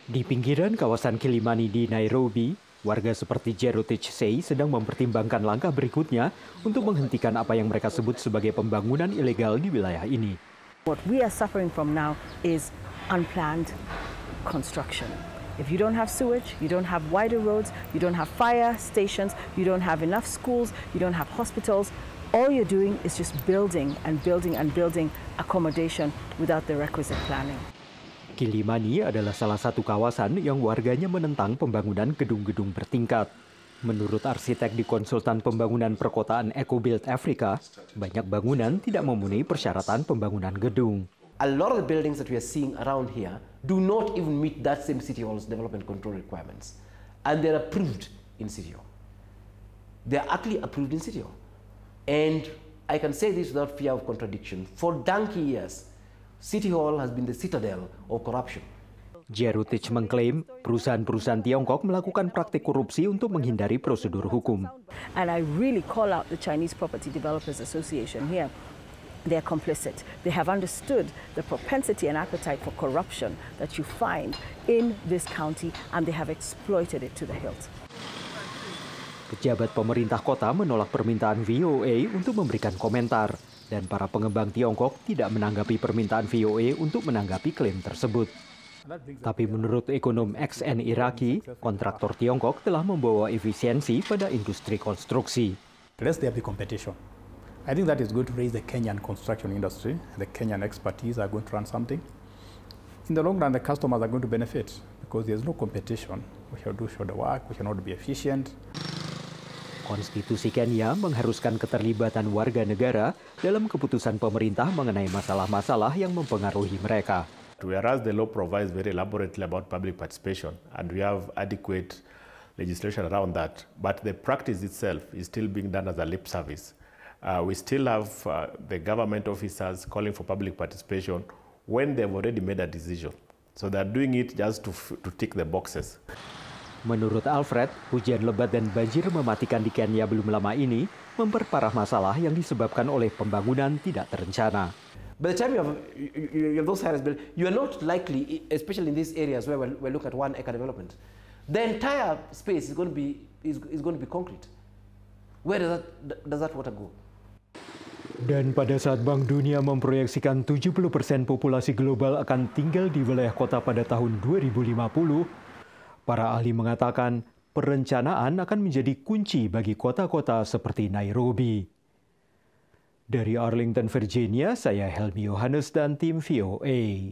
Di pinggiran kawasan Kilimani di Nairobi, warga seperti Jerotich Sei sedang mempertimbangkan langkah berikutnya untuk menghentikan apa yang mereka sebut sebagai pembangunan ilegal di wilayah ini. What we are suffering from now is unplanned construction. If you don't have sewage, you don't have wider roads, you don't have fire stations, you don't have enough schools, you don't have hospitals, all you're doing is just building and building and building accommodation without the requisite planning. Kilimani adalah salah satu kawasan yang warganya menentang pembangunan gedung-gedung bertingkat. Menurut arsitek di Konsultan Pembangunan Perkotaan EcoBuild Africa, banyak bangunan tidak memenuhi persyaratan pembangunan gedung. A lot of the buildings that we are seeing around here do not even meet that same City Hall's development control requirements. And they're approved in City Hall. They're actually approved in City Hall. And I can say this without fear of contradiction. For donkey years, City Hall has been the citadel of corruption. Jerotich mengklaim perusahaan-perusahaan Tiongkok melakukan praktik korupsi untuk menghindari prosedur hukum. And I really call out the Chinese Property Developers Association here. They're complicit. They have understood the propensity and appetite for corruption that you find in this county, and they have exploited it to the hilt. Pejabat pemerintah kota menolak permintaan VOA untuk memberikan komentar, dan para pengembang Tiongkok tidak menanggapi permintaan VOA untuk menanggapi klaim tersebut. Tapi menurut ekonom XN Iraki, kontraktor Tiongkok telah membawa efisiensi pada industri konstruksi. Unless there be competition, I think that is going to raise the Kenyan construction industry. The Kenyan expertise are going to run something. In the long run, the customers are going to benefit because there's no competition. We shall do the work, we cannot be efficient. Konstitusi Kenya mengharuskan keterlibatan warga negara dalam keputusan pemerintah mengenai masalah-masalah yang mempengaruhi mereka. Whereas the law provides very elaborately about public participation, and we have adequate legislation around that, but the practice itself is still being done as a lip service. We still have the government officers calling for public participation when they've already made a decision. So they're doing it just to tick the boxes. Menurut Alfred, hujan lebat dan banjir mematikan di Kenya belum lama ini memperparah masalah yang disebabkan oleh pembangunan tidak terencana. By the time you have those areas built, you are not likely, especially in these areas where we look at 1 acre development, the entire space is going to be concrete. Where does that water go? Dan pada saat Bank Dunia memproyeksikan 70% populasi global akan tinggal di wilayah kota pada tahun 2050, para ahli mengatakan perencanaan akan menjadi kunci bagi kota-kota seperti Nairobi. Dari Arlington, Virginia, saya Helmi Yohanes dan tim VOA.